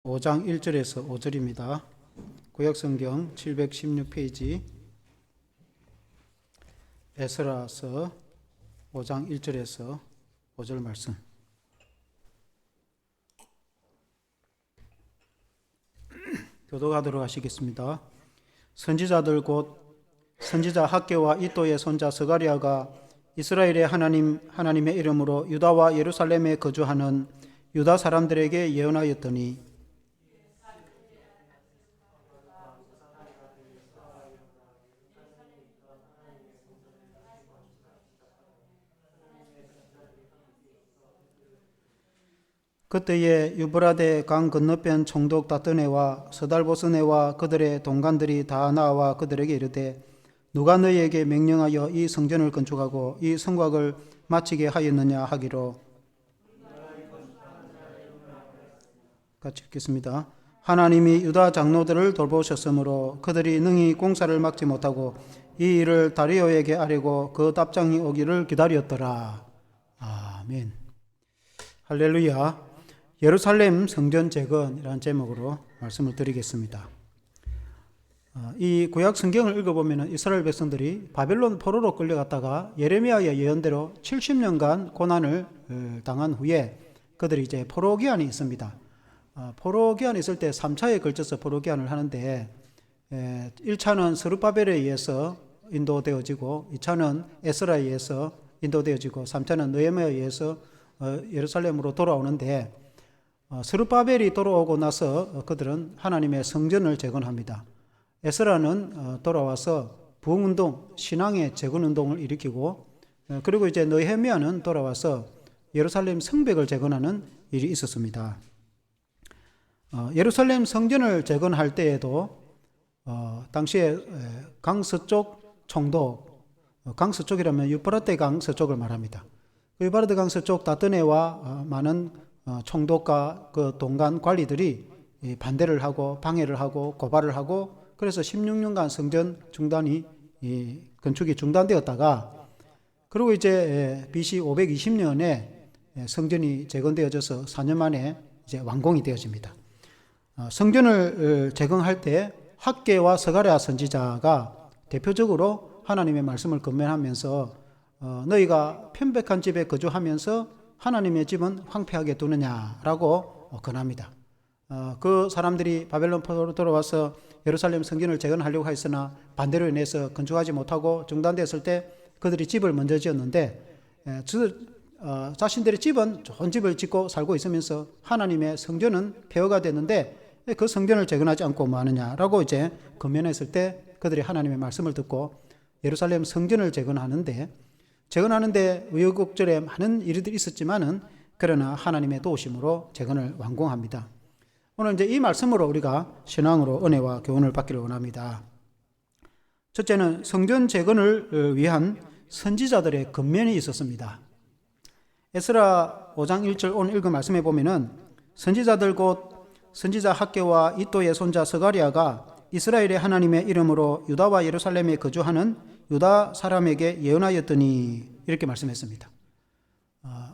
5장 1절에서 5절입니다. 구약성경 716페이지 에스라서 5장 1절에서 5절 말씀. 교독하도록 하시겠습니다. 선지자들 곧 선지자 학개와 이도의 손자 스가랴가 이스라엘의 하나님의 이름으로 유다와 예루살렘에 거주하는 유다 사람들에게 예언하였더니 그때에 유브라데 강 건너편 총독 다뜨네와 서달보스네와 그들의 동관들이 다 나와 그들에게 이르되 누가 너희에게 명령하여 이 성전을 건축하고 이 성곽을 마치게 하였느냐 하기로. 같이 읽겠습니다. 하나님이 유다 장로들을 돌보셨으므로 그들이 능히 공사를 막지 못하고 이 일을 다리오에게 아뢰고 그 답장이 오기를 기다렸더라. 아멘. 할렐루야. 예루살렘 성전 재건이라는 제목으로 말씀을 드리겠습니다. 이 구약 성경을 읽어보면 이스라엘 백성들이 바벨론 포로로 끌려갔다가 예레미야의 예언대로 70년간 고난을 당한 후에 그들이 이제 포로 기한이 있습니다. 포로 기한이 있을 때 3차에 걸쳐서 포로 기한을 하는데 1차는 스룹바벨에 의해서 인도되어지고 2차는 에스라에 의해서 인도되어지고 3차는 느헤미야에 의해서 예루살렘으로 돌아오는데 스룹바벨이 돌아오고 나서 그들은 하나님의 성전을 재건합니다. 에스라는 돌아와서 부흥운동, 신앙의 재건운동을 일으키고 그리고 이제 느헤미야는 돌아와서 예루살렘 성벽을 재건하는 일이 있었습니다. 예루살렘 성전을 재건할 때에도 당시에 강서쪽 총독, 강서쪽이라면 유프라테 강 서쪽을 말합니다. 유프라테 강 서쪽 다뜨네와 많은 총독과 그 동관 관리들이 반대를 하고 방해를 하고 고발을 하고 그래서 16년간 성전 건축이 중단되었다가 그리고 이제 BC 520년에 성전이 재건되어져서 4년 만에 이제 완공이 되어집니다. 성전을 재건할 때 학개와 스가랴 선지자가 대표적으로 하나님의 말씀을 권면하면서 너희가 편백한 집에 거주하면서 하나님의 집은 황폐하게 두느냐라고 권합니다. 그 사람들이 바벨론 포로로 돌아와서 예루살렘 성전을 재건하려고 했으나 반대로 인해서 건축하지 못하고 중단됐을 때 그들이 집을 먼저 지었는데 자신들의 집은 좋은 집을 짓고 살고 있으면서 하나님의 성전은 폐허가 됐는데 그 성전을 재건하지 않고 뭐 하느냐라고 이제 권면했을 때 그들이 하나님의 말씀을 듣고 예루살렘 성전을 재건하는데 우여곡절에 많은 일들이 있었지만은 그러나 하나님의 도우심으로 재건을 완공합니다. 오늘 이제 이 말씀으로 우리가 신앙으로 은혜와 교훈을 받기를 원합니다. 첫째는 성전 재건을 위한 선지자들의 권면이 있었습니다. 에스라 5장 1절 오늘 읽은 말씀에 보면은 선지자들 곧 선지자 학개와 이도의 손자 스가랴가 이스라엘의 하나님의 이름으로 유다와 예루살렘에 거주하는 유다 사람에게 예언하였더니 이렇게 말씀했습니다.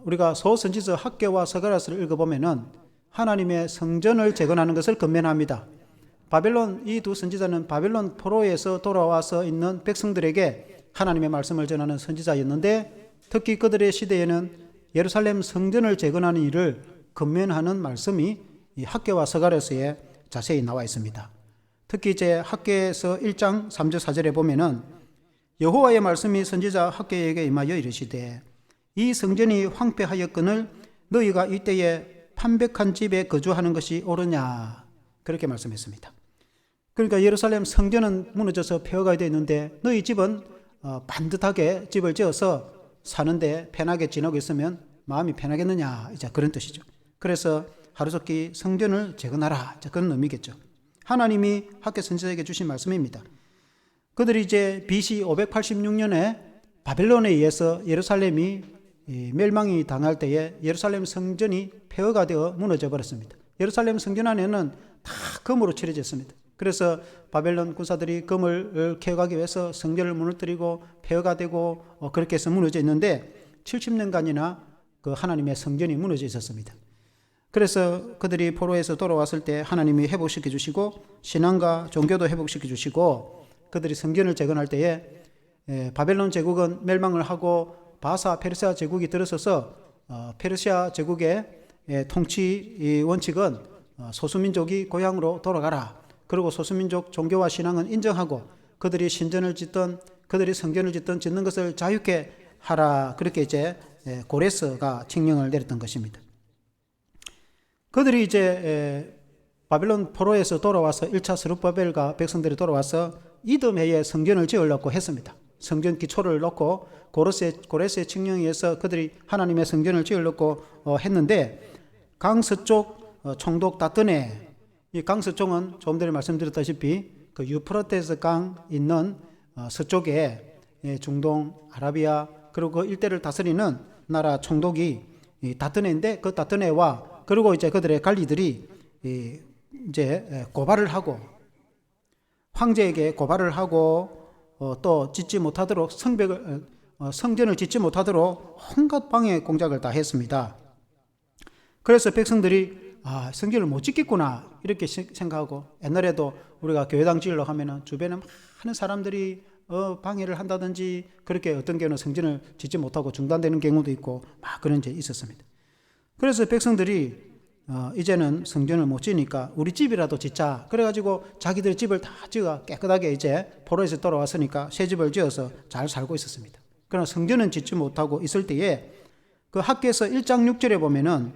우리가 소선지자 학개와 스가랴서를 읽어보면은 하나님의 성전을 재건하는 것을 권면합니다. 이 두 선지자는 바벨론 포로에서 돌아와서 있는 백성들에게 하나님의 말씀을 전하는 선지자였는데 특히 그들의 시대에는 예루살렘 성전을 재건하는 일을 권면하는 말씀이 이 학개와 스가랴서에 자세히 나와 있습니다. 특히 이제 학개에서 1장 3절 4절에 보면은 여호와의 말씀이 선지자 학개에게 임하여 이르시되 이 성전이 황폐하였거늘 너희가 이때에 판백한 집에 거주하는 것이 옳으냐 그렇게 말씀했습니다. 그러니까 예루살렘 성전은 무너져서 폐허가 되어 있는데 너희 집은 반듯하게 집을 지어서 사는데 편하게 지내고 있으면 마음이 편하겠느냐 이제 그런 뜻이죠. 그래서 하루속히 성전을 재건하라 그런 의미겠죠. 하나님이 학개 선지자에게 주신 말씀입니다. 그들이 이제 BC 586년에 바벨론에 의해서 예루살렘이 멸망이 당할 때에 예루살렘 성전이 폐허가 되어 무너져 버렸습니다. 예루살렘 성전 안에는 다 금으로 칠해졌습니다. 그래서 바벨론 군사들이 금을 캐가기 위해서 성전을 무너뜨리고 폐허가 되고 그렇게 해서 무너져 있는데 70년간이나 그 하나님의 성전이 무너져 있었습니다. 그래서 그들이 포로에서 돌아왔을 때 하나님이 회복시켜 주시고 신앙과 종교도 회복시켜 주시고 그들이 성전을 재건할 때에 바벨론 제국은 멸망을 하고 바사 페르시아 제국이 들어서서 페르시아 제국의 통치 원칙은 소수민족이 고향으로 돌아가라. 그리고 소수민족 종교와 신앙은 인정하고 그들이 신전을 짓든 그들이 성전을 짓든 짓는 것을 자유케 하라. 그렇게 이제 고레스가 칙령을 내렸던 것입니다. 그들이 이제 바벨론 포로에서 돌아와서 1차 스룹바벨과 백성들이 돌아와서 이듬해에 성전을 지으려고 했습니다. 성전 기초를 놓고 고레스의 칙령에 의해서 그들이 하나님의 성전을 지으려고 했는데 강서쪽 총독 다뜨네, 이 강서쪽은 조금 전에 말씀드렸다시피 그 유프라테스 강 있는 서쪽에 중동, 아라비아 그리고 그 일대를 다스리는 나라 총독이 다뜨네인데 그 다뜨네와 그리고 이제 그들의 관리들이 이제 고발을 하고 황제에게 고발을 하고 또 짓지 못하도록 성전을 짓지 못하도록 온갖 방해 공작을 다 했습니다. 그래서 백성들이 성전을 못 짓겠구나 이렇게 생각하고 옛날에도 우리가 교회당 지으려고 하면은 주변에 많은 사람들이 방해를 한다든지 그렇게 어떤 경우는 성전을 짓지 못하고 중단되는 경우도 있고 막 그런 일이 있었습니다. 그래서 백성들이 이제는 성전을 못 지으니까 우리 집이라도 짓자. 그래가지고 자기들 집을 다 지어 깨끗하게 이제 포로에서 돌아왔으니까 새 집을 지어서 잘 살고 있었습니다. 그러나 성전은 짓지 못하고 있을 때에 그 학개서 1장 6절에 보면은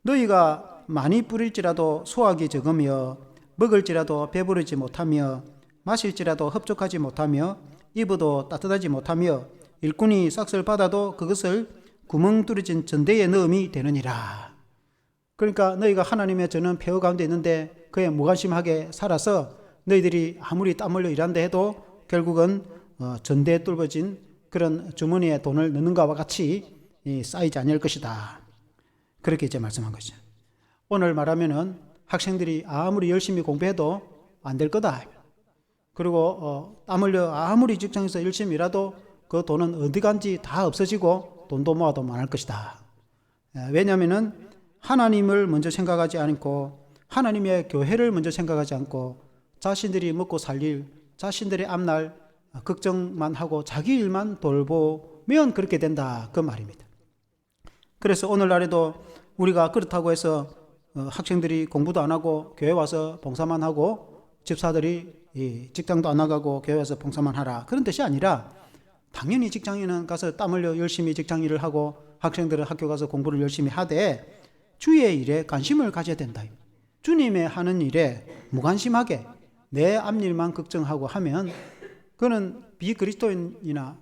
너희가 많이 뿌릴지라도 수확이 적으며 먹을지라도 배부르지 못하며 마실지라도 흡족하지 못하며 입어도 따뜻하지 못하며 일꾼이 싹을 받아도 그것을 구멍 뚫어진 전대에 넣음이 되느니라. 그러니까 너희가 하나님의 저는 폐허 가운데 있는데 그에 무관심하게 살아서 너희들이 아무리 땀 흘려 일한다 해도 결국은 전대에 뚫어진 그런 주머니에 돈을 넣는 것과 같이 쌓이지 않을 것이다. 그렇게 이제 말씀한 거죠. 오늘 말하면은 학생들이 아무리 열심히 공부해도 안 될 거다. 그리고 땀 흘려 아무리 직장에서 열심히 일해도 그 돈은 어디 간지 다 없어지고 돈도 모아도 많을 것이다. 왜냐하면은 하나님을 먼저 생각하지 않고 하나님의 교회를 먼저 생각하지 않고 자신들이 먹고 살 일, 자신들의 앞날 걱정만 하고 자기 일만 돌보면 그렇게 된다. 그 말입니다. 그래서 오늘날에도 우리가 그렇다고 해서 학생들이 공부도 안 하고 교회 와서 봉사만 하고 집사들이 직장도 안 나가고 교회 와서 봉사만 하라. 그런 뜻이 아니라 당연히 직장인은 가서 땀 흘려 열심히 직장 일을 하고 학생들은 학교 가서 공부를 열심히 하되 주의 일에 관심을 가져야 된다. 주님의 하는 일에 무관심하게 내 앞일만 걱정하고 하면 그는 비그리스도인이나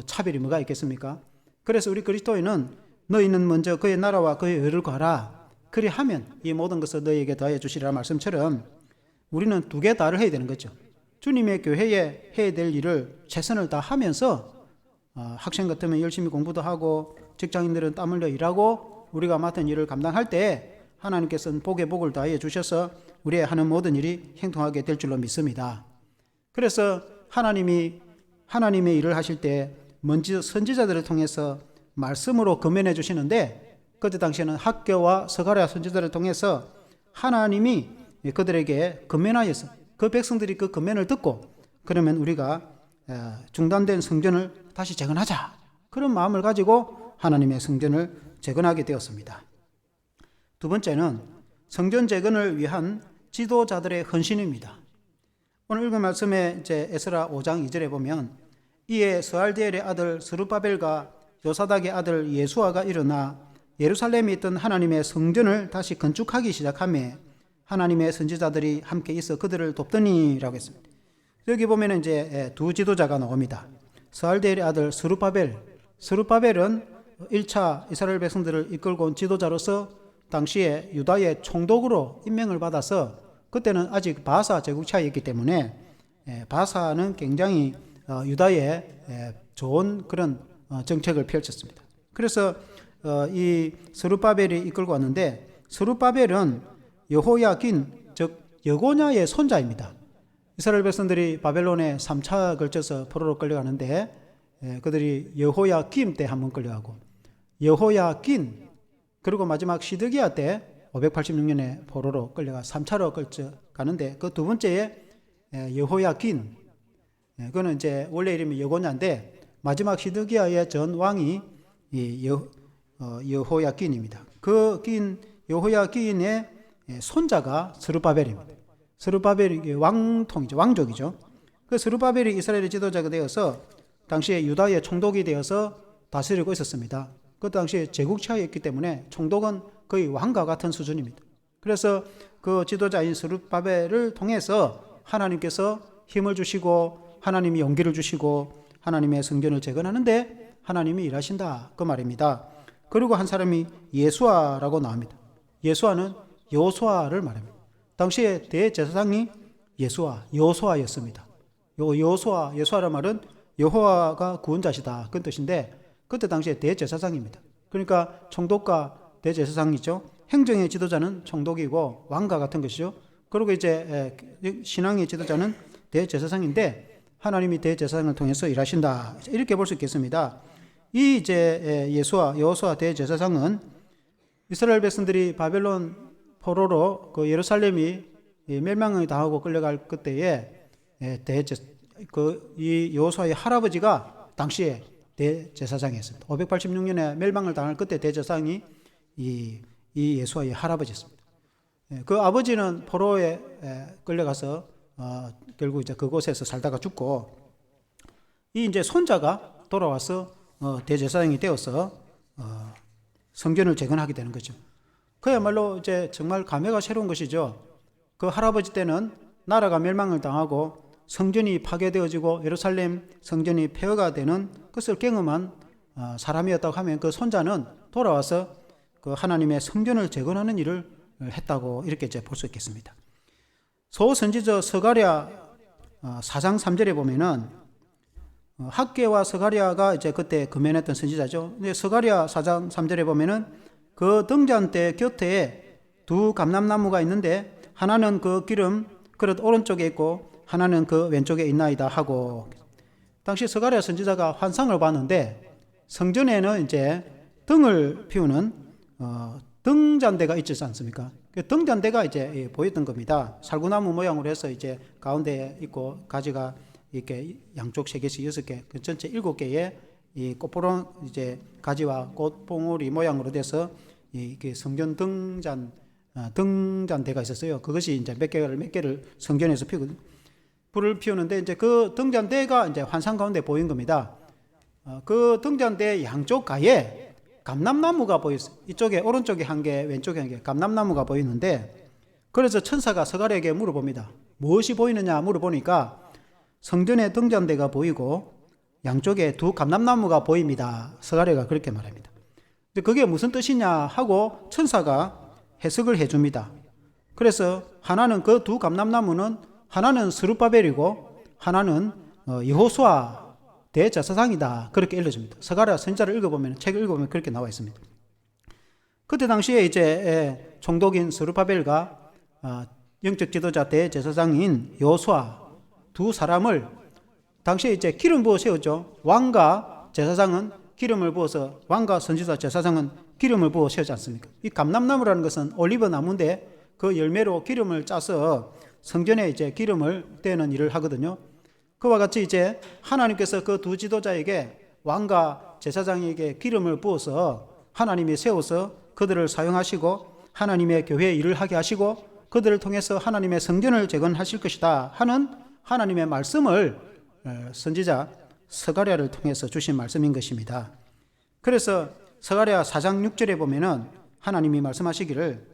차별이 뭐가 있겠습니까? 그래서 우리 그리스도인은 너희는 먼저 그의 나라와 그의 의를 구하라. 그리하면 이 모든 것을 너희에게 더해 주시리라 말씀처럼 우리는 두 개 다를 해야 되는 거죠. 주님의 교회에 해야 될 일을 최선을 다하면서 학생 같으면 열심히 공부도 하고 직장인들은 땀 흘려 일하고 우리가 맡은 일을 감당할 때 하나님께서는 복에 복을 더해 주셔서 우리의 하는 모든 일이 행통하게 될 줄로 믿습니다. 그래서 하나님이 하나님의 일을 하실 때 먼저 선지자들을 통해서 말씀으로 금면해 주시는데 그때 당시에는 학교와 스가랴 선지자를 통해서 하나님이 그들에게 금면하여서 그 백성들이 그 금면을 듣고 그러면 우리가 중단된 성전을 다시 재건하자 그런 마음을 가지고 하나님의 성전을 재건하게 되었습니다. 두 번째는 성전 재건을 위한 지도자들의 헌신입니다. 오늘 읽은 말씀에 이제 에스라 5장 2절에 보면 이에 스알디엘의 아들 스룹바벨과 요사닥의 아들 예수아가 일어나 예루살렘에 있던 하나님의 성전을 다시 건축하기 시작하며 하나님의 선지자들이 함께 있어 그들을 돕더니라고 했습니다. 여기 보면 이제 두 지도자가 나옵니다. 스알디엘의 아들 스룹바벨은 1차 이스라엘 백성들을 이끌고 온 지도자로서 당시에 유다의 총독으로 임명을 받아서 그때는 아직 바사 제국차였기 때문에 바사는 굉장히 유다의 좋은 그런 정책을 펼쳤습니다. 그래서 이 스룹바벨이 이끌고 왔는데 스룹바벨은 여호야긴 즉 여고냐의 손자입니다. 이스라엘 백성들이 바벨론에 3차 걸쳐서 포로로 끌려가는데 그들이 여호야김 때 한번 끌려가고 여호야긴 그리고 마지막 시드기야 때 586년에 포로로 끌려가 3차로 끌려가는데 그 두 번째에 여호야긴, 그거는 이제 원래 이름이 여고냐인데 마지막 시드기야의 전 왕이 여호야긴입니다. 그 여호야긴의 손자가 스룹바벨입니다. 스룹바벨이 왕통이죠, 왕족이죠. 그 스룹바벨이 이스라엘의 지도자가 되어서 당시에 유다의 총독이 되어서 다스리고 있었습니다. 그 당시에 제국차였기 때문에 총독은 거의 왕과 같은 수준입니다. 그래서 그 지도자인 스룹바벨을 통해서 하나님께서 힘을 주시고 하나님이 용기를 주시고 하나님의 성전을 재건하는데 하나님이 일하신다, 그 말입니다. 그리고 한 사람이 예수아라고 나옵니다. 예수아는 여호수아를 말합니다. 당시에 대제사장이 여호수아였습니다. 여호수아라는 말은 여호와가 구원자시다, 그런 뜻인데 그때 당시에 대제사장입니다. 그러니까 총독과 대제사장이죠. 행정의 지도자는 총독이고 왕과 같은 것이죠. 그리고 이제 신앙의 지도자는 대제사장인데 하나님이 대제사장을 통해서 일하신다, 이렇게 볼 수 있겠습니다. 이 이제 여호수아 대제사장은 이스라엘 백성들이 바벨론 포로로 그 예루살렘이 멸망을 당하고 끌려갈 그때에 이 여호수아의 할아버지가 당시에 대제사장이었습니다. 586년에 멸망을 당할 그때 대제사장이 이 예수아의 할아버지였습니다. 그 아버지는 포로에 끌려가서 결국 이제 그곳에서 살다가 죽고 이 이제 손자가 돌아와서 대제사장이 되어서 성전을 재건하게 되는 거죠. 그야말로 이제 정말 감회가 새로운 것이죠. 그 할아버지 때는 나라가 멸망을 당하고 성전이 파괴되어지고 예루살렘 성전이 폐허가 되는 것을 경험한 사람이었다고 하면 그 손자는 돌아와서 그 하나님의 성전을 재건하는 일을 했다고 이렇게 이제 볼 수 있겠습니다. 소선지자 스가랴 4장 3절에 보면은 학개와 스가랴가 이제 그때 금연했던 선지자죠. 근데 스가랴 4장 3절에 보면은 그 등잔대 곁에 두 감람나무가 있는데 하나는 그 기름 그릇 오른쪽에 있고 하나는 그 왼쪽에 있나이다 하고, 당시 스가랴 선지자가 환상을 봤는데 성전에는 이제 등을 피우는 등잔대가 있지 않습니까? 그 등잔대가 이제 보였던 겁니다. 살구나무 모양으로 해서 이제 가운데에 있고 가지가 이렇게 양쪽 3개씩 6개, 그 전체 7개의 이 꽃보름 이제 가지와 꽃봉오리 모양으로 돼서 이게 성전 등잔대가 있었어요. 그것이 이제 몇 개를 성전에서 피우거든요. 불을 피우는데 이제 그 등잔대가 이제 환상 가운데 보인 겁니다. 그 등잔대 양쪽 가에 감람나무가 보였어요. 이쪽에 오른쪽에 한 개, 왼쪽에 한 개, 감람나무가 보이는데, 그래서 천사가 스가랴에게 물어봅니다. 무엇이 보이느냐 물어보니까 성전의 등잔대가 보이고 양쪽에 두 감람나무가 보입니다. 스가랴가 그렇게 말합니다. 그게 무슨 뜻이냐 하고 천사가 해석을 해줍니다. 그래서 하나는 그 두 감람나무는 하나는 스룹바벨이고 하나는 여호수아 대제사장이다, 그렇게 읽어줍니다. 스가랴 선지자를 읽어보면, 책을 읽어보면 그렇게 나와 있습니다. 그때 당시에 이제 총독인 스룹바벨과 영적 지도자 대제사장인 여호수아 두 사람을 당시에 이제 기름 부어 세웠죠. 왕과 제사장은 기름을 부어서, 왕과 선지자 제사장은 기름을 부어 세우지 않습니까? 이 감람나무라는 것은 올리브 나무인데 그 열매로 기름을 짜서 성전에 이제 기름을 떼는 일을 하거든요. 그와 같이 이제 하나님께서 그 두 지도자에게, 왕과 제사장에게 기름을 부어서 하나님이 세워서 그들을 사용하시고 하나님의 교회에 일을 하게 하시고 그들을 통해서 하나님의 성전을 재건하실 것이다 하는 하나님의 말씀을 선지자 스가랴를 통해서 주신 말씀인 것입니다. 그래서 스가랴 4장 6절에 보면은 하나님이 말씀하시기를,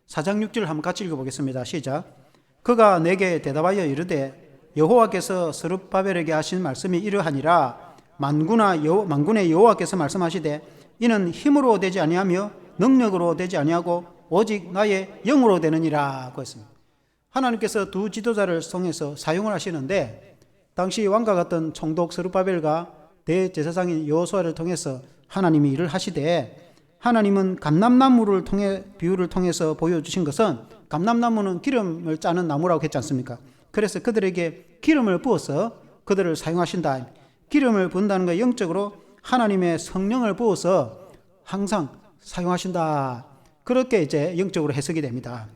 4장 6절 한번 같이 읽어보겠습니다. 시작. 그가 내게 대답하여 이르되 여호와께서 스룹바벨에게 하신 말씀이 이러하니라. 만군의 여호와께서 말씀하시되 이는 힘으로 되지 아니하며 능력으로 되지 아니하고 오직 나의 영으로 되느니라 고 했습니다. 하나님께서 두 지도자를 통해서 사용을 하시는데, 당시 왕과 같은 총독 스룹바벨과 대제사장인 여호수아를 통해서 하나님이 일을 하시되, 하나님은 감람나무를 통해 비유를 통해서 보여주신 것은, 감람나무는 기름을 짜는 나무라고 했지 않습니까? 그래서 그들에게 기름을 부어서 그들을 사용하신다. 기름을 부은다는 것, 영적으로 하나님의 성령을 부어서 항상 사용하신다. 그렇게 이제 영적으로 해석이 됩니다.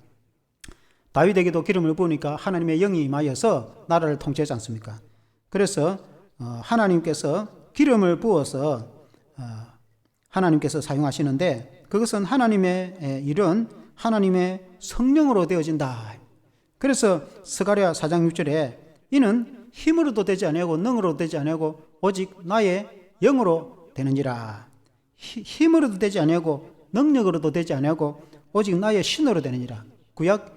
다윗에게도 기름을 부으니까 하나님의 영이 임하여서 나라를 통치하지 않습니까? 그래서 하나님께서 기름을 부어서 하나님께서 사용하시는데 그것은 하나님의 일은 하나님의 성령으로 되어진다. 그래서 스가랴 4장 6절에 이는 힘으로도 되지 아니하고 능으로도 되지 아니하고 오직 나의 영으로 되느니라. 힘으로도 되지 아니하고 능력으로도 되지 아니하고 오직 나의 신으로 되느니라. 구약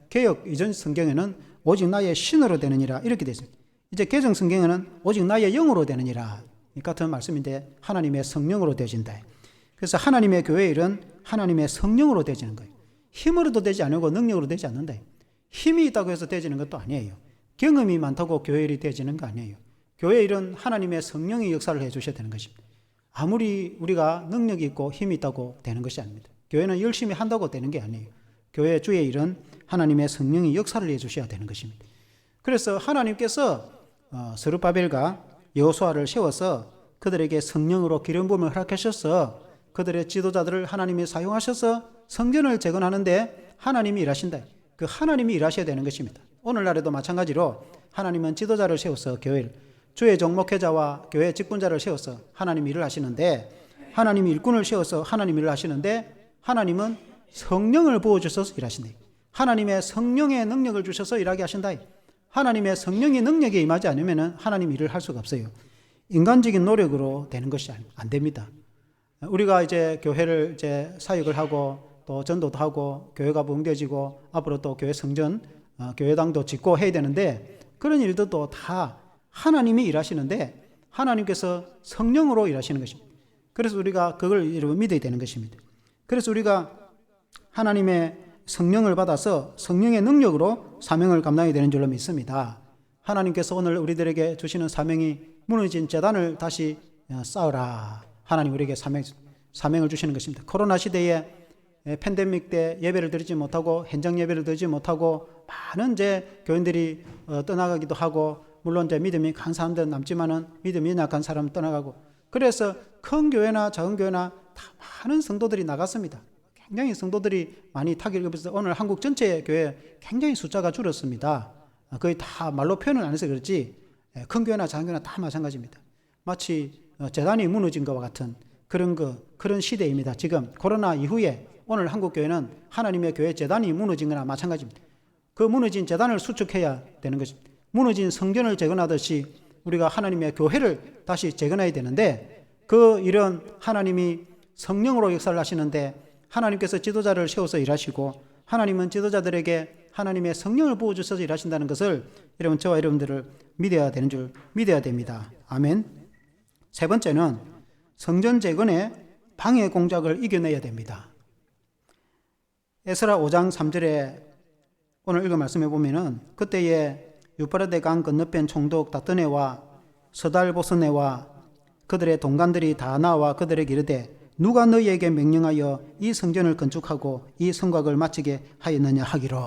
개역 이전 성경에는 오직 나의 신으로 되느니라 이렇게 되어 있습니다. 이제 개정 성경에는 오직 나의 영으로 되느니라 같은 말씀인데 하나님의 성령으로 되어진다. 그래서 하나님의 교회의 일은 하나님의 성령으로 되어지는 거예요. 힘으로도 되지 않고 능력으로 되지 않는다. 힘이 있다고 해서 되어지는 것도 아니에요. 경험이 많다고 교회 일이 되어지는 거 아니에요. 교회 일은 하나님의 성령이 역사를 해주셔야 되는 것입니다. 아무리 우리가 능력이 있고 힘이 있다고 되는 것이 아닙니다. 교회는 열심히 한다고 되는 게 아니에요. 교회 주의 일은 하나님의 성령이 역사를 해주셔야 되는 것입니다. 그래서 하나님께서 스룹바벨과 여호수아를 세워서 그들에게 성령으로 기름 부음을 허락하셔서 그들의 지도자들을 하나님이 사용하셔서 성전을 재건하는데 하나님이 일하신다. 그 하나님이 일하셔야 되는 것입니다. 오늘날에도 마찬가지로 하나님은 지도자를 세워서 교회를 주의 종목회자와 교회 직분자를 세워서 하나님 일을 하시는데 하나님이 일꾼을 세워서 하나님 일을 하시는데 하나님은 성령을 부어주셔서 일하신다. 하나님의 성령의 능력을 주셔서 일하게 하신다. 하나님의 성령의 능력에 임하지 않으면 하나님 일을 할 수가 없어요. 인간적인 노력으로 되는 것이 안 됩니다. 우리가 이제 교회를 이제 사역을 하고 또 전도도 하고 교회가 부흥되어지고 앞으로 또 교회 성전, 교회당도 짓고 해야 되는데 그런 일들도 다 하나님이 일하시는데 하나님께서 성령으로 일하시는 것입니다. 그래서 우리가 그걸 믿어야 되는 것입니다. 그래서 우리가 하나님의 성령을 받아서 성령의 능력으로 사명을 감당해야 되는 줄로 믿습니다. 하나님께서 오늘 우리들에게 주시는 사명이 무너진 제단을 다시 쌓으라. 하나님 우리에게 사명을 주시는 것입니다. 코로나 시대에 팬데믹 때 예배를 드리지 못하고 현장 예배를 드리지 못하고 많은 이제 교인들이 떠나가기도 하고 물론 이제 믿음이 강한 사람들은 남지만은 믿음이 약한 사람은 떠나가고 그래서 큰 교회나 작은 교회나 다 많은 성도들이 나갔습니다. 굉장히 성도들이 많이 타격을 입어서 오늘 한국 전체 교회 굉장히 숫자가 줄었습니다. 거의 다 말로 표현을 안 해서 그렇지 큰 교회나 작은 교회나 다 마찬가지입니다. 마치 재단이 무너진 것과 같은 그런 시대입니다. 지금 코로나 이후에 오늘 한국 교회는 하나님의 교회 재단이 무너진 거나 마찬가지입니다. 그 무너진 재단을 수축해야 되는 것입니다. 무너진 성전을 재건하듯이 우리가 하나님의 교회를 다시 재건해야 되는데 그 일은 하나님이 성령으로 역사를 하시는데 하나님께서 지도자를 세워서 일하시고 하나님은 지도자들에게 하나님의 성령을 부어주셔서 일하신다는 것을 여러분 저와 여러분들을 믿어야 되는 줄 믿어야 됩니다. 아멘. 세 번째는 성전 재건의 방해 공작을 이겨내야 됩니다. 에스라 5장 3절에 오늘 읽은 말씀해 보면은 그때에 유프라데 강 건너편 총독 다뜨네와 서달보스네와 그들의 동관들이 다 나와 그들에게 이르되 누가 너희에게 명령하여 이 성전을 건축하고 이 성곽을 마치게 하였느냐 하기로.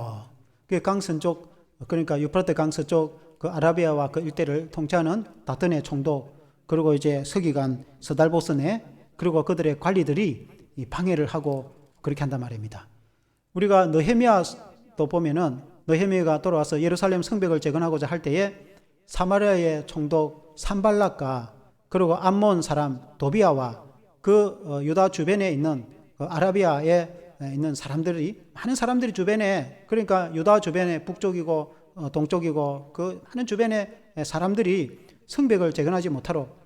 그 강서쪽 그러니까 유프라테 강서쪽 그 아라비아와 그 일대를 통치하는 다뜨네 총독 그리고 이제 서기관 서달보스네 그리고 그들의 관리들이 이 방해를 하고 그렇게 한단 말입니다. 우리가 느헤미야도 보면은 느헤미야가 돌아와서 예루살렘 성벽을 재건하고자 할 때에 사마리아의 총독 산발락과 그리고 암몬 사람 도비아와 그 유다 주변에 있는 아라비아에 있는 사람들이 많은 사람들이 주변에 그러니까 유다 주변에 북쪽이고 동쪽이고 그 많은 주변에 사람들이 성벽을 재건하지 못하도록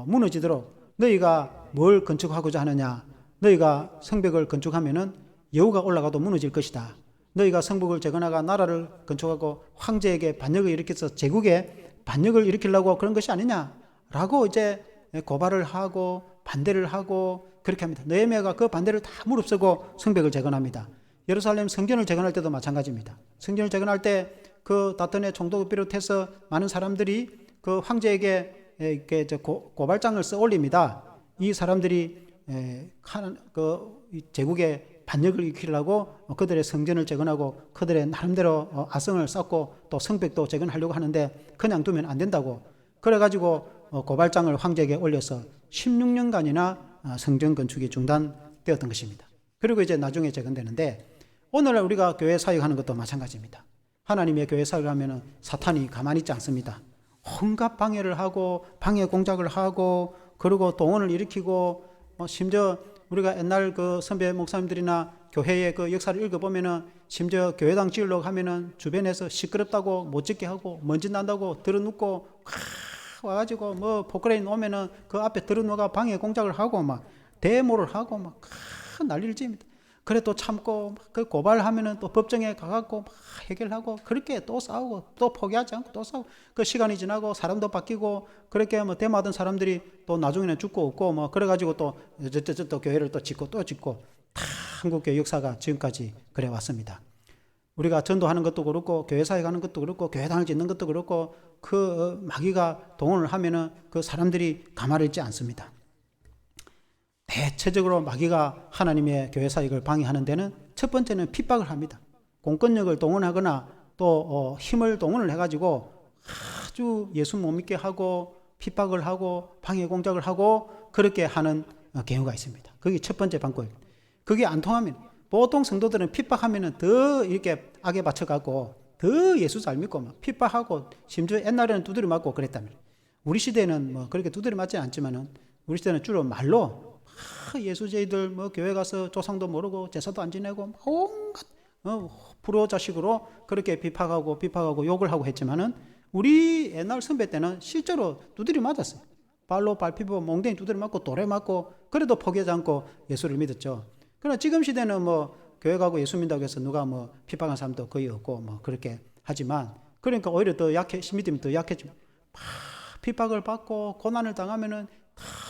무너지도록 너희가 뭘 건축하고자 하느냐 너희가 성벽을 건축하면은 여우가 올라가도 무너질 것이다. 너희가 성벽을 재건하고 나라를 건축하고 황제에게 반역을 일으켜서 제국에 반역을 일으키려고 그런 것이 아니냐라고 이제 고발을 하고 반대를 하고 그렇게 합니다. 느헤미야가 그 반대를 다 무릅쓰고 성벽을 재건합니다. 예루살렘 성전을 재건할 때도 마찬가지입니다. 성전을 재건할 때 그 다뜨네 총독을 비롯해서 많은 사람들이 그 황제에게 이렇게 고발장을 써 올립니다. 이 사람들이 그 제국에 반역을 일으키려고 그들의 성전을 재건하고 그들의 나름대로 아성을 쌓고 또 성벽도 재건하려고 하는데 그냥 두면 안 된다고 그래가지고 고발장을 황제에게 올려서 16년간이나 성전 건축이 중단되었던 것입니다. 그리고 이제 나중에 재건되는데 오늘날 우리가 교회 사역하는 것도 마찬가지입니다. 하나님의 교회 사역을 하면 사탄이 가만히 있지 않습니다. 온갖 방해를 하고 방해 공작을 하고 그리고 동원을 일으키고 심지어 우리가 옛날 그 선배 목사님들이나 교회의 그 역사를 읽어보면은 심지어 교회당 지으려고 하면은 주변에서 시끄럽다고 못 짓게 하고 먼지 난다고 들어눕고 와가지고 뭐 포크레인 오면은 그 앞에 들어누가 방해 공작을 하고 막 데모를 하고 막 난리를 칩니다. 그래 또 참고 그 고발하면은 또 법정에 가갖고 막 해결하고 그렇게 또 싸우고 또 포기하지 않고 또 싸우고 그 시간이 지나고 사람도 바뀌고 그렇게 뭐 데모하던 사람들이 또 나중에는 죽고 없고 뭐 그래가지고 또 교회를 또 짓고 또 짓고 다 한국교회 역사가 지금까지 그래 왔습니다. 우리가 전도하는 것도 그렇고 교회 사역하는 것도 그렇고 교회당을 짓는 것도 그렇고 그 마귀가 동원을 하면은 그 사람들이 가만히 있지 않습니다. 대체적으로 마귀가 하나님의 교회 사역을 방해하는 데는 첫 번째는 핍박을 합니다. 공권력을 동원하거나 또 힘을 동원을 해가지고 아주 예수 못 믿게 하고 핍박을 하고 방해 공작을 하고 그렇게 하는 경우가 있습니다. 그게 첫 번째 방법입니다. 그게 안 통하면 보통 성도들은 핍박하면은 더 이렇게 악에 받쳐가고 더 예수 잘 믿고 막 핍박하고 심지어 옛날에는 두드려 맞고 그랬다면 우리 시대는 뭐 그렇게 두드려 맞지는 않지만은 우리 시대는 주로 말로 예수제이들 뭐 교회 가서 조상도 모르고 제사도 안 지내고 온갖 불호 자식으로 그렇게 비판하고 욕을 하고 했지만은 우리 옛날 선배 때는 실제로 두드려 맞았어요. 발로 밟히고 몽댕이 두드려 맞고 돌에 맞고 그래도 포기하지 않고 예수를 믿었죠. 그러나 지금 시대는 뭐 교회 가고 예수 믿는다고 해서 누가 뭐 비판하는 사람도 거의 없고 뭐 그렇게 하지만 그러니까 오히려 더 믿음이 더 약해지고 핍박을 받고 고난을 당하면은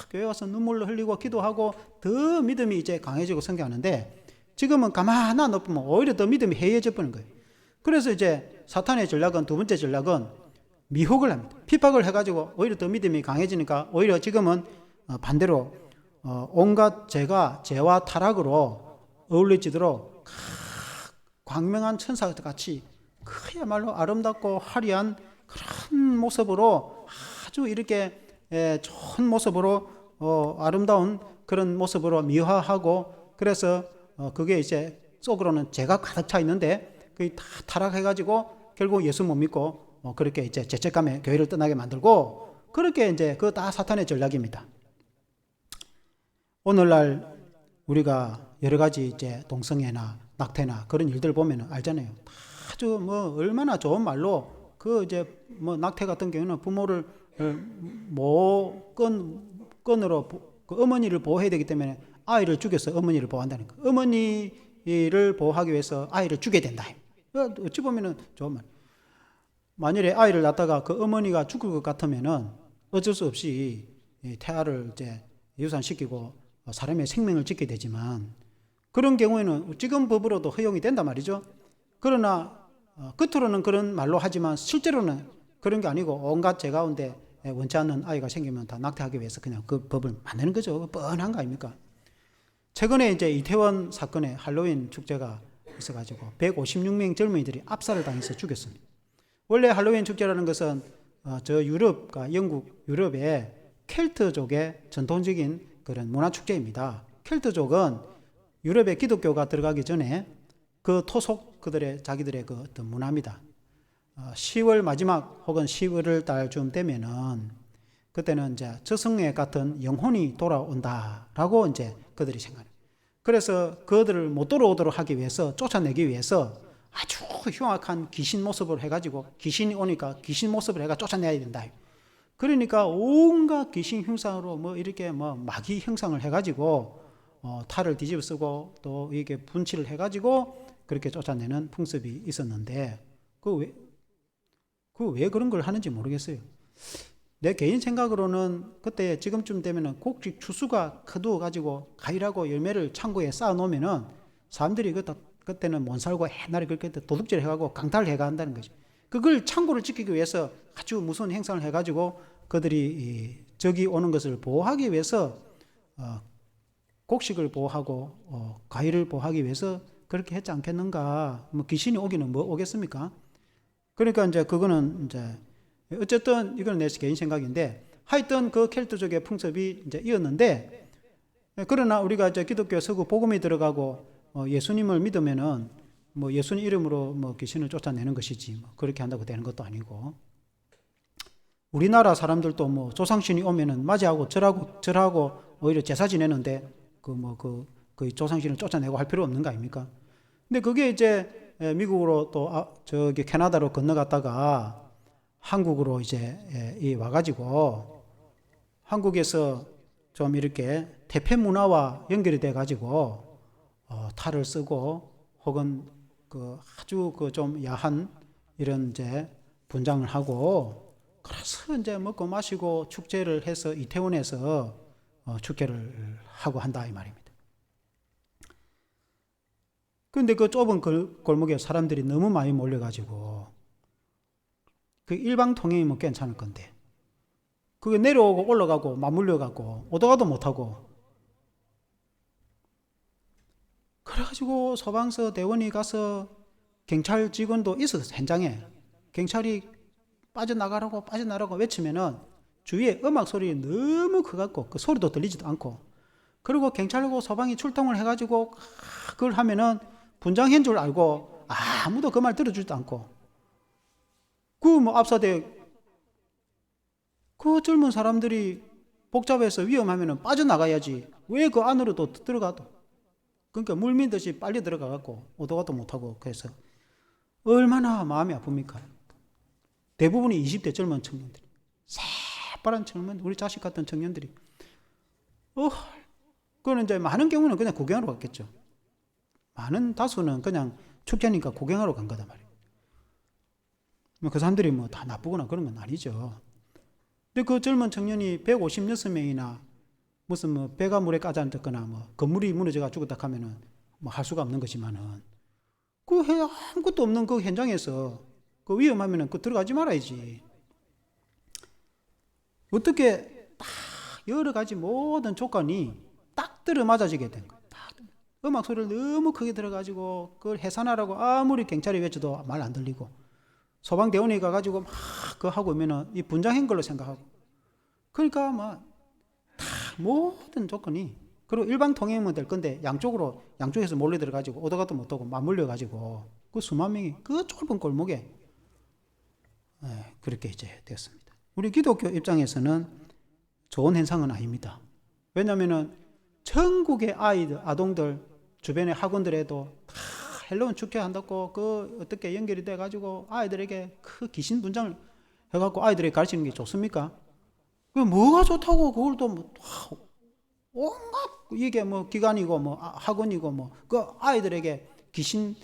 교회 와서 눈물을 흘리고 기도하고 더 믿음이 이제 강해지고 성장하는데 지금은 가만 안 놔두면 오히려 더 믿음이 해이해져 버리는 거예요. 그래서 이제 사탄의 전략은 두 번째 전략은 미혹을 합니다. 핍박을 해가지고 오히려 더 믿음이 강해지니까 오히려 지금은 반대로 온갖 죄와 타락으로 어울려지도록 광명한 천사 같이 그야말로 아름답고 화려한 그런 모습으로 아주 이렇게 좋은 모습으로 아름다운 그런 모습으로 미화하고 그래서 그게 이제 속으로는 죄가 가득 차 있는데 그게 다 타락해가지고 결국 예수 못 믿고 그렇게 이제 죄책감에 교회를 떠나게 만들고 그렇게 이제 그거 다 사탄의 전략입니다. 오늘날 우리가 여러 가지 이제 동성애나 낙태나 그런 일들 보면 알잖아요. 아주 뭐 얼마나 좋은 말로 그 이제 뭐 낙태 같은 경우는 부모를 끈으로 그 어머니를 보호해야 되기 때문에 아이를 죽여서 어머니를 보호한다는 거. 어머니를 보호하기 위해서 아이를 죽여야 된다. 어찌 보면은 좋은 말. 만일에 아이를 낳다가 그 어머니가 죽을 것 같으면은 어쩔 수 없이 태아를 이제 유산시키고 사람의 생명을 짓게 되지만 그런 경우에는 지금 법으로도 허용이 된단 말이죠. 그러나 겉으로는 그런 말로 하지만 실제로는 그런 게 아니고 온갖 죄 가운데 원치 않는 아이가 생기면 다 낙태하기 위해서 그냥 그 법을 만드는 거죠. 뻔한 거 아닙니까? 최근에 이제 이태원 사건에 할로윈 축제가 있어가지고 156명 젊은이들이 압살을 당해서 죽였습니다. 원래 할로윈 축제라는 것은 저 유럽과 영국, 유럽의 켈트족의 전통적인 그런 문화 축제입니다. 켈트족은 유럽의 기독교가 들어가기 전에 그 토속 그들의 자기들의 그 어떤 문화입니다. 10월 마지막 혹은 11월 달쯤 되면은 그때는 이제 저승에 같은 영혼이 돌아온다라고 이제 그들이 생각해요. 그래서 그들을 못 돌아오도록 하기 위해서 쫓아내기 위해서 아주 흉악한 귀신 모습을 해가지고 귀신이 오니까 귀신 모습을 해가 쫓아내야 된다. 그러니까 온갖 귀신 형상으로 뭐 이렇게 뭐 마귀 형상을 해가지고 탈을 뒤집어 쓰고 또 이게 분칠을 해가지고 그렇게 쫓아내는 풍습이 있었는데 왜 그런 걸 하는지 모르겠어요. 내 개인 생각으로는 그때 지금쯤 되면은 곡식 추수가 거두어가지고 과일하고 열매를 창고에 쌓아놓으면은 사람들이 그때는 못 살고 옛날에 그렇게 도둑질 해가고 강탈을 해가 한다는 거죠. 그걸 창고를 지키기 위해서 아주 무서운 행상을 해가지고 그들이 적이 오는 것을 보호하기 위해서 곡식을 보호하고 과일을 보호하기 위해서 그렇게 했지 않겠는가. 뭐 귀신이 오기는 뭐 오겠습니까? 그러니까 이제 그거는 이제 어쨌든 이건 내 개인 생각인데 하여튼 그 켈트족의 풍습이 이제 이었는데 그러나 우리가 이제 기독교 서구 복음이 들어가고 예수님을 믿으면은 뭐 예수님 이름으로 뭐 귀신을 쫓아내는 것이지 뭐 그렇게 한다고 되는 것도 아니고, 우리나라 사람들도 뭐 조상신이 오면은 맞이하고 절하고 오히려 제사 지내는데 그 조상신을 쫓아내고 할 필요 없는 거 아닙니까? 근데 그게 이제 미국으로 또 저기 캐나다로 건너갔다가 한국으로 이제 와가지고 한국에서 좀 이렇게 태폐 문화와 연결이 돼가지고 탈을 쓰고 혹은 그 아주 그 좀 야한 이런 이제 분장을 하고, 그래서 이제 먹고 마시고 축제를 해서 이태원에서 축제를 하고 한다 이 말입니다. 그런데 그 좁은 골목에 사람들이 너무 많이 몰려가지고 그 일방통행이면 괜찮을 건데 그게 내려오고 올라가고 맞물려가고 오다가도 못하고, 그래가지고 소방서 대원이 가서 경찰 직원도 있었어. 현장에 경찰이 빠져나가라고 외치면은 주위에 음악 소리 너무 커갖고 그 소리도 들리지도 않고, 그리고 경찰하고 소방이 출동을 해가지고 그걸 하면은 분장한 줄 알고 아무도 그 말 들어주지도 않고, 그 뭐 압사대 그 젊은 사람들이 복잡해서 위험하면은 빠져나가야지 왜 그 안으로 또 들어가도. 그러니까 물밀듯이 빨리 들어가갖고 오도가도 못하고, 그래서 얼마나 마음이 아픕니까? 대부분이 20대 젊은 청년들이, 새파란 젊은 우리 자식 같은 청년들이. 그거는 이제 많은 경우는 그냥 구경하러 갔겠죠. 많은 다수는 그냥 축제니까 구경하러 간 거단 말이에요. 그 사람들이 뭐 다 나쁘거나 그런 건 아니죠. 근데 그 젊은 청년이 156명이나 무슨 뭐 배가 물에 까졌거나 뭐 건물이 무너져가 죽었다 하면은 뭐 할 수가 없는 것이지만은 그 아무것도 없는 그 현장에서 그 위험하면은 그 들어가지 말아야지. 어떻게 딱 여러 가지 모든 조건이 딱 들어맞아지게 된 거예요. 음악 소리를 너무 크게 들어가지고 그걸 해산하라고 아무리 경찰이 외쳐도 말 안 들리고, 소방대원이 가가지고 막 그거 하고 오면은 이 분장한 걸로 생각하고, 그러니까 막 다 모든 조건이, 그리고 일방 통행이면 될 건데 양쪽에서 몰려 들어가지고 오다가도 못하고 맞물려 가지고 그 수만 명이 그 좁은 골목에 그렇게 이제 되었습니다. 우리 기독교 입장에서는 좋은 현상은 아닙니다. 왜냐하면은 전국의 아동들 주변의 학원들에도 다 헬로윈 축제 한다고 그 어떻게 연결이 돼 가지고 아이들에게 그 귀신 분장을 해갖고 아이들에게 가르치는 게 좋습니까? 그 뭐가 좋다고 그걸 또 뭐 온갖 이게 뭐 기관이고 뭐 학원이고 뭐 그 아이들에게 귀신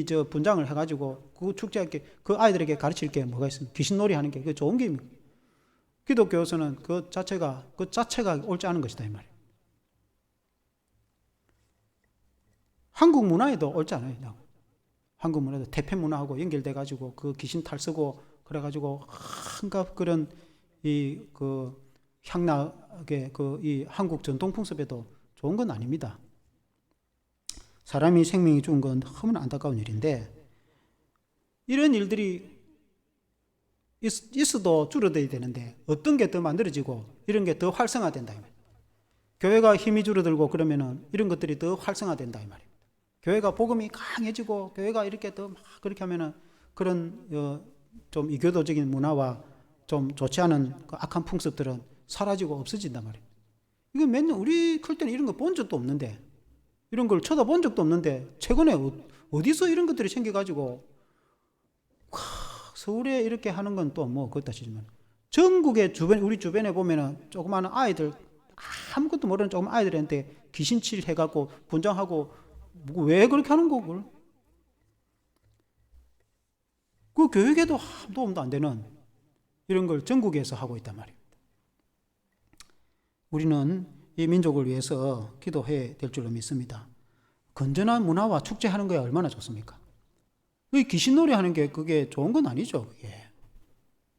저 분장을 해가지고 그 축제할 그 아이들에게 가르칠 게 뭐가 있습니까? 귀신놀이 하는 게 그게 좋은 게 입니까? 기독교에서는 그 자체가 옳지 않은 것이다 이 말이에요. 한국 문화에도 옳지 않아요. 한국 문화도 태폐 문화하고 연결돼 가지고 그 귀신 탈 쓰고 그래 가지고 한갖 그런 그 향락의 이 한국 전통 풍습에도 좋은 건 아닙니다. 사람이 생명이 죽은 건 너무나 안타까운 일인데, 이런 일들이 있어도 줄어들어야 되는데 어떤 게 더 만들어지고 이런 게 더 활성화된다 이 말이에요. 교회가 힘이 줄어들고 그러면은 이런 것들이 더 활성화된다 이 말이에요. 교회가 복음이 강해지고 교회가 이렇게 더 막 그렇게 하면은 그런 좀 이교도적인 문화와 좀 좋지 않은 그 악한 풍습들은 사라지고 없어진단 말이에요. 이거 우리 클 때는 이런 거 본 적도 없는데, 이런 걸 쳐다본 적도 없는데 최근에 어디서 이런 것들이 생겨가지고 서울에 이렇게 하는 건 또 뭐 그렇다 치지만 전국의 우리 주변에 보면은 조그마한 아이들, 아무것도 모르는 조그만 아이들한테 귀신칠 해갖고 분장하고 왜 그렇게 하는 거고? 그 교육에도 도움도 안 되는 이런 걸 전국에서 하고 있단 말입니다. 우리는 이 민족을 위해서 기도해야 될 줄로 믿습니다. 건전한 문화와 축제하는 거야 얼마나 좋습니까? 이 귀신놀이 하는 게 그게 좋은 건 아니죠. 그게.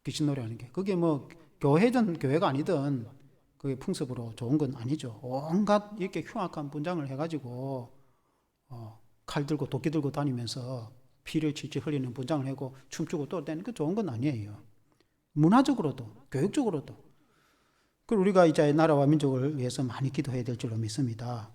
귀신놀이 하는 게 그게 뭐 교회든 교회가 아니든 그게 풍습으로 좋은 건 아니죠. 온갖 이렇게 흉악한 분장을 해가지고 칼 들고 도끼 들고 다니면서 피를 칠칠 흘리는 분장을 하고 춤추고 또 떼는 그 좋은 건 아니에요. 문화적으로도 교육적으로도 그리고 우리가 이제 나라와 민족을 위해서 많이 기도해야 될 줄로 믿습니다.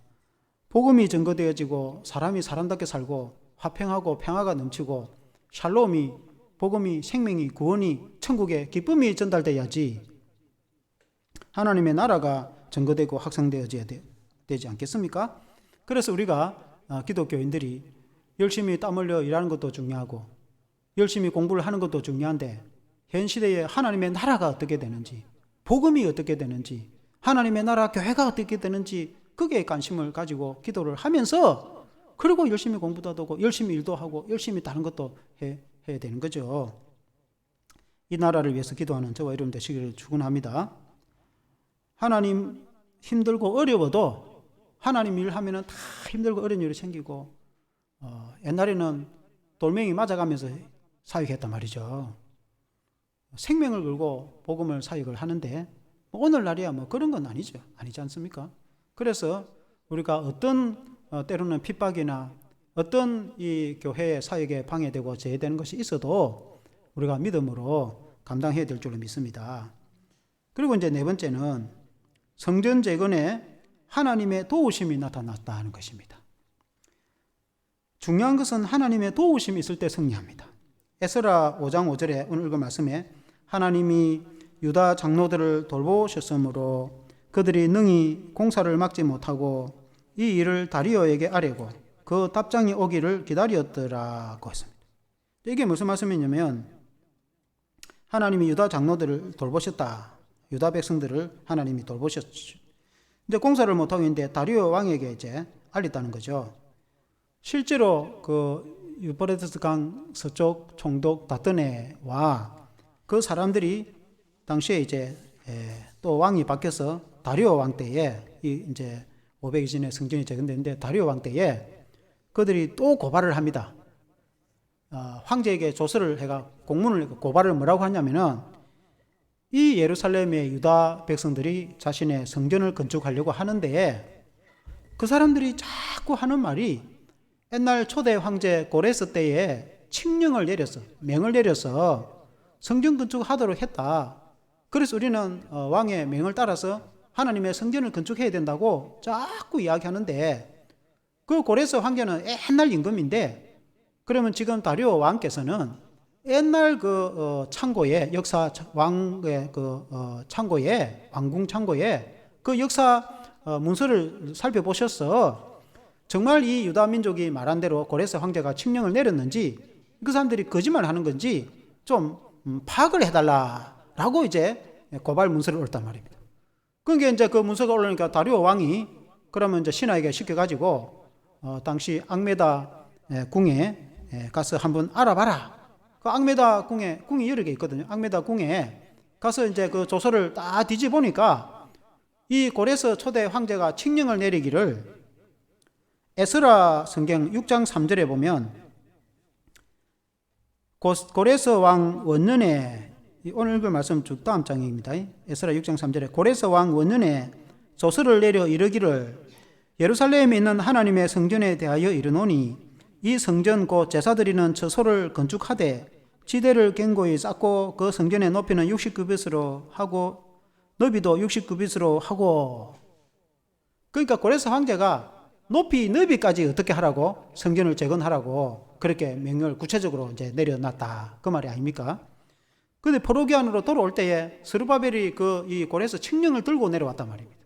복음이 증거되어지고 사람이 사람답게 살고 화평하고 평화가 넘치고 샬롬이, 복음이, 생명이, 구원이, 천국의 기쁨이 전달돼야지 하나님의 나라가 증거되고 확산되어져야 되지 않겠습니까? 그래서 우리가 기독교인들이 열심히 땀 흘려 일하는 것도 중요하고 열심히 공부를 하는 것도 중요한데 현 시대에 하나님의 나라가 어떻게 되는지, 복음이 어떻게 되는지, 하나님의 나라 교회가 어떻게 되는지 거기에 관심을 가지고 기도를 하면서 그리고 열심히 공부도 하고 열심히 일도 하고 열심히 다른 것도 해야 되는 거죠. 이 나라를 위해서 기도하는 저와 여러분 되시기를 축원합니다. 하나님 힘들고 어려워도 하나님 일하면은 다 힘들고 어려운 일이 생기고 옛날에는 돌멩이 맞아가면서 사역했단 말이죠. 생명을 걸고 복음을 사역을 하는데 오늘날이야 뭐 그런 건 아니죠. 아니지 않습니까? 그래서 우리가 어떤 때로는 핍박이나 어떤 이 교회의 사역에 방해되고 제외되는 것이 있어도 우리가 믿음으로 감당해야 될 줄로 믿습니다. 그리고 이제 네 번째는 성전 재건에 하나님의 도우심이 나타났다 하는 것입니다. 중요한 것은 하나님의 도우심이 있을 때 승리합니다. 에스라 5장 5절에 오늘 읽은 말씀에 하나님이 유다 장로들을 돌보셨으므로 그들이 능히 공사를 막지 못하고 이 일을 다리오에게 아뢰고 그 답장이 오기를 기다렸더라고 했습니다. 이게 무슨 말씀이냐면 하나님이 유다 장로들을 돌보셨다. 유다 백성들을 하나님이 돌보셨죠. 이제 공사를 못하고 있는데 다리오 왕에게 이제 알렸다는 거죠. 실제로 그 유프라테스 강 서쪽 총독 다뜨네와 그 사람들이 당시에 이제 또 왕이 바뀌어서 다리오 왕 때에 이제 500년 성전이 재건됐는데 다리오 왕 때에 그들이 또 고발을 합니다. 황제에게 조서를 해가 공문을 고발을 뭐라고 하냐면은 이 예루살렘의 유다 백성들이 자신의 성전을 건축하려고 하는데 그 사람들이 자꾸 하는 말이 옛날 초대 황제 고레스 때에 칙령을 내려서 명을 내려서 성전 건축하도록 했다. 그래서 우리는 왕의 명을 따라서 하나님의 성전을 건축해야 된다고 자꾸 이야기하는데 그 고레스 황제는 옛날 임금인데 그러면 지금 다리오 왕께서는 옛날 그 창고에 역사 왕의 그 창고에 왕궁 창고에 그 역사 문서를 살펴보셔서 정말 이 유다 민족이 말한 대로 고레스 황제가 칙령을 내렸는지 그 사람들이 거짓말하는 건지 좀 파악을 해달라라고 이제 고발 문서를 올렸단 말입니다. 그러니까 이제 그 문서가 올라오니까 다리오 왕이 그러면 이제 신하에게 시켜가지고 당시 앙메다 궁에 가서 한번 알아봐라. 그 앙메다 궁이 여러 개 있거든요. 앙메다 궁에 가서 이제 그 조서를 다 뒤집어보니까 이 고레스 초대 황제가 칙령을 내리기를 에스라 성경 6장 3절에 보면 고레스 왕 원년에 오늘 읽을 말씀 쭉 다음 장입니다. 에스라 6장 3절에 고레스 왕 원년에 조서를 내려 이르기를 예루살렘에 있는 하나님의 성전에 대하여 이르노니 이 성전 곧 제사 드리는 처소를 건축하되 지대를 견고히 쌓고 그 성전의 높이는 60규빗으로 하고 너비도 60규빗으로 하고 그러니까 고레스 황제가 너비까지 어떻게 하라고 성전을 재건하라고 그렇게 명령을 구체적으로 이제 내려놨다 그 말이 아닙니까? 근데 포로기한으로 돌아올 때에 스룹바벨이 이 고레스 칙령을 들고 내려왔단 말입니다.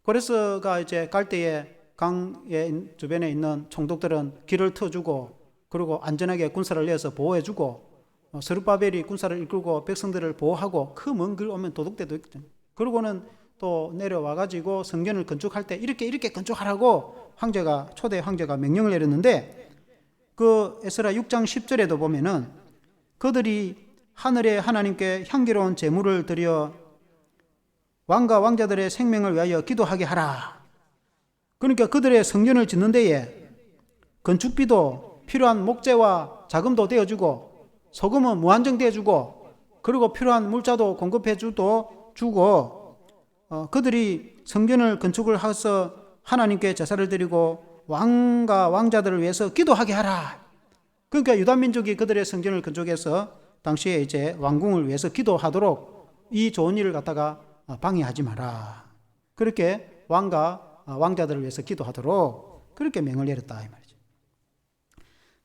고레스가 이제 갈 때에 강의 주변에 있는 총독들은 길을 터주고 그리고 안전하게 군사를 내어서 보호해주고 스룹바벨이 군사를 이끌고 백성들을 보호하고 그 먼 길 오면 도둑대도 있거든요. 그러고는 또 내려와가지고 성전을 건축할 때 이렇게 건축하라고 초대 황제가 명령을 내렸는데 그 에스라 6장 10절에도 보면은 그들이 하늘의 하나님께 향기로운 제물을 드려 왕과 왕자들의 생명을 위하여 기도하게 하라. 그러니까 그들의 성전을 짓는 데에 건축비도 필요한 목재와 자금도 되어주고 소금은 무한정 되어주고 그리고 필요한 물자도 공급해 주고 그들이 성전을 건축을 해서 하나님께 제사를 드리고 왕과 왕자들을 위해서 기도하게 하라. 그러니까 유다 민족이 그들의 성전을 건축해서 당시에 이제 왕궁을 위해서 기도하도록 이 좋은 일을 갖다가 방해하지 마라. 그렇게 왕자들을 위해서 기도하도록 그렇게 명을 내렸다 이 말이죠.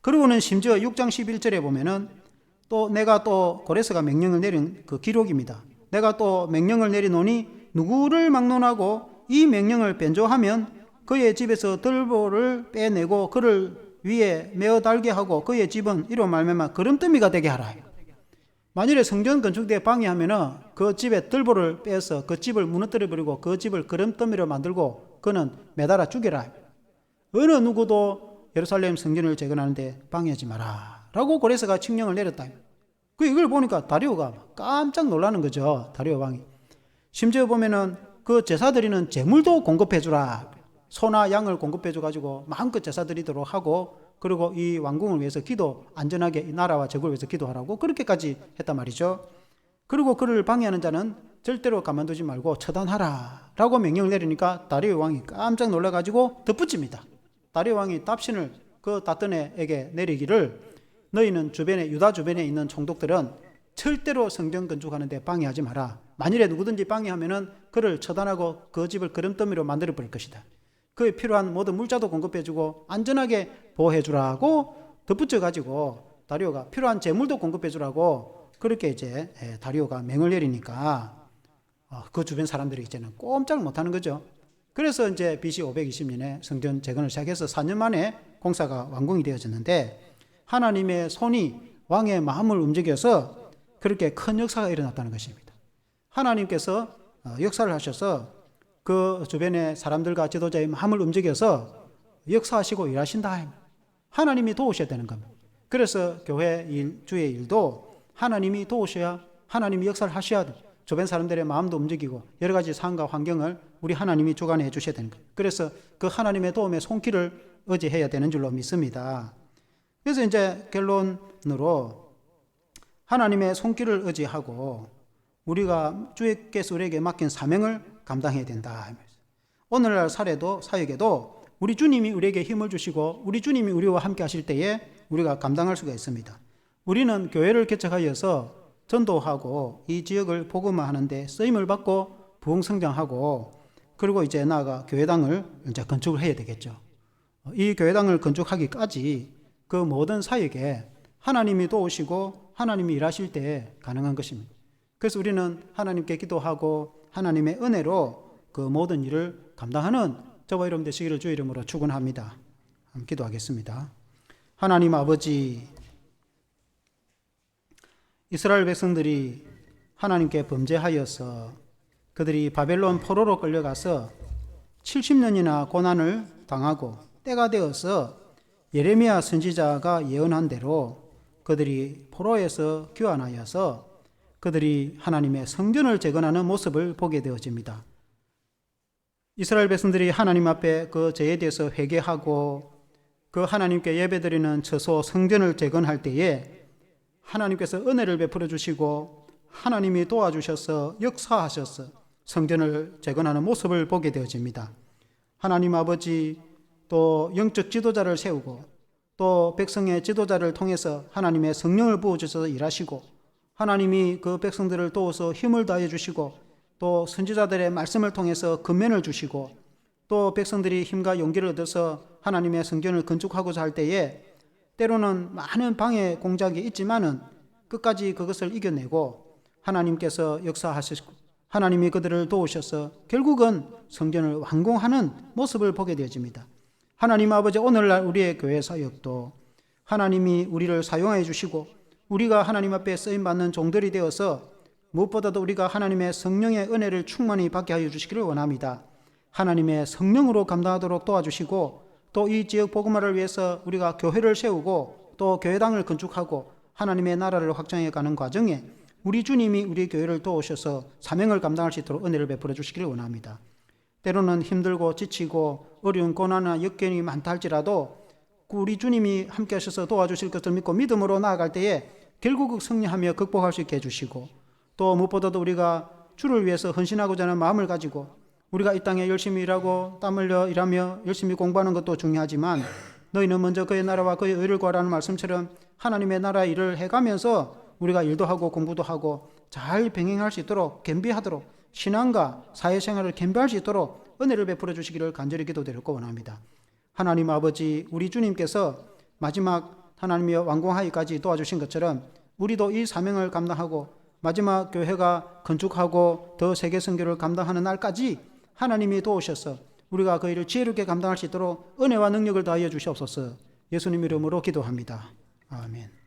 그리고는 심지어 6장 11절에 보면은 또 내가 또 고레스가 명령을 내린 그 기록입니다. 내가 또 명령을 내리노니 누구를 막론하고 이 명령을 변조하면 그의 집에서 들보를 빼내고 그를 위에 메어 달게 하고 그의 집은 이로 말미암아 거름더미가 되게 하라. 만일에 성전 건축대에 방해하면은 그 집에 들보를 빼서 그 집을 무너뜨려 버리고 그 집을 거름더미로 만들고 그는 매달아 죽여라. 어느 누구도 예루살렘 성전을 재건하는데 방해하지 마라 라고 고레스가 칙령을 내렸다. 이걸 보니까 다리오가 깜짝 놀라는 거죠. 다리오 왕이. 심지어 보면은 그 제사 드리는 제물도 공급해 주라. 소나 양을 공급해 줘 가지고 마음껏 제사 드리도록 하고, 그리고 이 왕궁을 위해서 안전하게 이 나라와 제국을 위해서 기도하라고 그렇게까지 했단 말이죠. 그리고 그를 방해하는 자는 절대로 가만두지 말고 처단하라 라고 명령을 내리니까 다리오 왕이 깜짝 놀라 가지고 덧붙입니다. 다리오 왕이 답신을 그 다뜨네에게 내리기를, 너희는 유다 주변에 있는 총독들은 절대로 성전 건축하는데 방해하지 마라. 만일에 누구든지 방해하면은 그를 처단하고 그 집을 거름더미로 만들어 버릴 것이다. 그에 필요한 모든 물자도 공급해주고 안전하게 보호해주라고 덧붙여가지고 다리오가 필요한 재물도 공급해주라고 그렇게 이제 다리오가 명을 내리니까 그 주변 사람들이 이제는 꼼짝 못하는 거죠. 그래서 이제 BC 520년에 성전 재건을 시작해서 4년 만에 공사가 완공이 되어졌는데, 하나님의 손이 왕의 마음을 움직여서 그렇게 큰 역사가 일어났다는 것입니다. 하나님께서 역사를 하셔서 그 주변의 사람들과 지도자의 마음을 움직여서 역사하시고 일하신다. 하나님이 도우셔야 되는 겁니다. 그래서 교회 일, 주의 일도 하나님이 도우셔야, 하나님이 역사를 하셔야 돼. 주변 사람들의 마음도 움직이고 여러 가지 상황과 환경을 우리 하나님이 주관해 주셔야 되는 거예요. 그래서 그 하나님의 도움의 손길을 의지해야 되는 줄로 믿습니다. 그래서 이제 결론으로 하나님의 손길을 의지하고 우리가 주께서 우리에게 맡긴 사명을 감당해야 된다. 오늘날 사역에도 우리 주님이 우리에게 힘을 주시고 우리 주님이 우리와 함께 하실 때에 우리가 감당할 수가 있습니다. 우리는 교회를 개척하여서 전도하고 이 지역을 복음화하는데 쓰임을 받고 부흥성장하고, 그리고 이제 나아가 교회당을 이제 건축을 해야 되겠죠. 이 교회당을 건축하기까지 그 모든 사역에 하나님이 도우시고 하나님이 일하실 때 가능한 것입니다. 그래서 우리는 하나님께 기도하고 하나님의 은혜로 그 모든 일을 감당하는 저와 여러분 되시기를 주의 이름으로 축원합니다. 기도하겠습니다. 하나님 아버지, 이스라엘 백성들이 하나님께 범죄하여서 그들이 바벨론 포로로 끌려가서 70년이나 고난을 당하고 때가 되어서 예레미야 선지자가 예언한 대로 그들이 포로에서 귀환하여서 그들이 하나님의 성전을 재건하는 모습을 보게 되어집니다. 이스라엘 백성들이 하나님 앞에 그 죄에 대해서 회개하고 그 하나님께 예배드리는 처소 성전을 재건할 때에 하나님께서 은혜를 베풀어 주시고 하나님이 도와주셔서 역사하셔서 성전을 재건하는 모습을 보게 되어집니다. 하나님 아버지, 또 영적 지도자를 세우고 또 백성의 지도자를 통해서 하나님의 성령을 부어주셔서 일하시고, 하나님이 그 백성들을 도와서 힘을 다해 주시고 또 선지자들의 말씀을 통해서 근면을 주시고 또 백성들이 힘과 용기를 얻어서 하나님의 성전을 건축하고자 할 때에 때로는 많은 방해 공작이 있지만은 끝까지 그것을 이겨내고 하나님께서 역사하시고 하나님이 그들을 도우셔서 결국은 성전을 완공하는 모습을 보게 되어집니다. 하나님 아버지, 오늘날 우리의 교회 사역도 하나님이 우리를 사용해 주시고 우리가 하나님 앞에 쓰임받는 종들이 되어서 무엇보다도 우리가 하나님의 성령의 은혜를 충만히 받게 하여 주시기를 원합니다. 하나님의 성령으로 감당하도록 도와주시고 또 이 지역 복음화를 위해서 우리가 교회를 세우고 또 교회당을 건축하고 하나님의 나라를 확장해 가는 과정에 우리 주님이 우리 교회를 도우셔서 사명을 감당할 수 있도록 은혜를 베풀어 주시기를 원합니다. 때로는 힘들고 지치고 어려운 고난이나 역경이 많다 할지라도 우리 주님이 함께 하셔서 도와주실 것을 믿고 믿음으로 나아갈 때에 결국 승리하며 극복할 수 있게 해주시고, 또 무엇보다도 우리가 주를 위해서 헌신하고자 하는 마음을 가지고 우리가 이 땅에 열심히 일하고 땀 흘려 일하며 열심히 공부하는 것도 중요하지만 너희는 먼저 그의 나라와 그의 의를 구하라는 말씀처럼 하나님의 나라 일을 해가면서 우리가 일도 하고 공부도 하고 잘 병행할 수 있도록 겸비하도록 신앙과 사회생활을 겸비할 수 있도록 은혜를 베풀어 주시기를 간절히 기도드리고 원합니다. 하나님 아버지, 우리 주님께서 마지막 하나님의 완공하기까지 도와주신 것처럼 우리도 이 사명을 감당하고 마지막 교회가 건축하고 더 세계 선교를 감당하는 날까지 하나님이 도우셔서 우리가 그 일을 지혜롭게 감당할 수 있도록 은혜와 능력을 더하여 주시옵소서. 예수님 이름으로 기도합니다. 아멘.